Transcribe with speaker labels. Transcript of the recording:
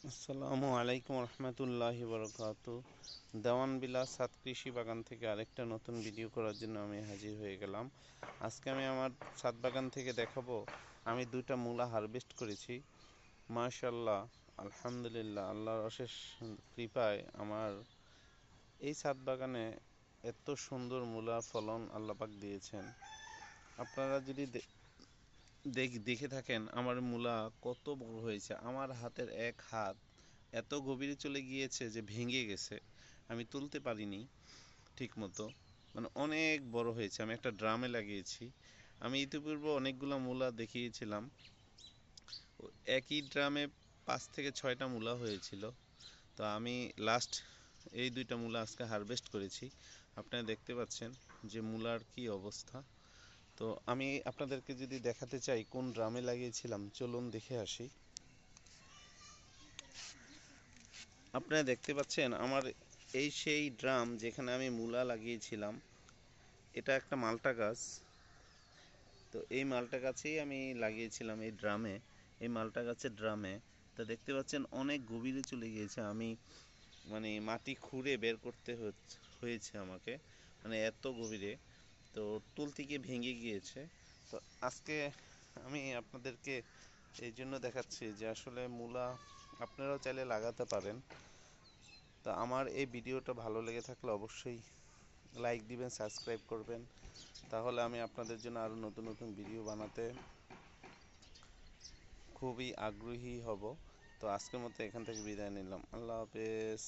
Speaker 1: আসসালামু আলাইকুম রহমতুল্লাহি বরকাতু। দেওয়ান বিলাস সাত কৃষি বাগান থেকে আরেকটা নতুন ভিডিও করার জন্য আমি হাজির হয়ে গেলাম। আজকে আমি আমার ছাদ বাগান থেকে দেখাবো আমি দুইটা মূলা হারভেস্ট করেছি। মাশাল্লাহ, আলহামদুলিল্লাহ, আল্লাহর অশেষ কৃপায় আমার এই ছাদ বাগানে এত সুন্দর মূলা ফলন আল্লাহ পাক দিয়েছেন। আপনারা যদি দেখে থাকেন আমার মূলা কত বড় হয়েছে, আমার হাতের এক হাত এত গভীরে চলে গিয়েছে যে ভেঙে গেছে, আমি তুলতে পারিনি ঠিক মতো। মানে অনেক বড় হয়েছে, আমি একটা ড্রামে লাগিয়েছি। আমি ইতিপূর্বে অনেকগুলো মূলা দেখিয়েছিলাম, একই ড্রামে 5 থেকে 6টা মূলা হয়েছিল। তো আমি লাস্ট এই দুইটা মূলা আজকে হারভেস্ট করেছি। আপনারা দেখতে পাচ্ছেন যে মূলার কি অবস্থা। তো আমি আপনাদেরকে যদি দেখাতে চাই কোন ড্রামে লাগিয়েছিলাম, চলুন দেখে আসি। আপনারা দেখতে পাচ্ছেন আমার এই সেই ড্রাম যেখানে আমি মূলা লাগিয়েছিলাম। এটা একটা মালটা গাছ। তো এই মালটা গাছেই আমি লাগিয়েছিলাম এই ড্রামে, এই মালটা গাছের ড্রামে। তো দেখতে পাচ্ছেন অনেক গভীরে চলে গিয়েছে, আমি মানে মাটি খুঁড়ে বের করতে হয়েছে আমাকে, মানে এত গভীরে। তো তুলতে গিয়ে ভেঙে গিয়েছে। তো আজকে আমি আপনাদেরকে এই জন্য দেখাচ্ছি যে আসলে মূলা আপনারাও চাইলে লাগাতে পারেন। তা আমার এই ভিডিওটা ভালো লেগে থাকলে অবশ্যই লাইক দিবেন, সাবস্ক্রাইব করবেন, তাহলে আমি আপনাদের জন্য আরও নতুন নতুন ভিডিও বানাতে খুবই আগ্রহী হব। তো আজকের মতো এখান থেকে বিদায় নিলাম, আল্লাহ হাফেজ।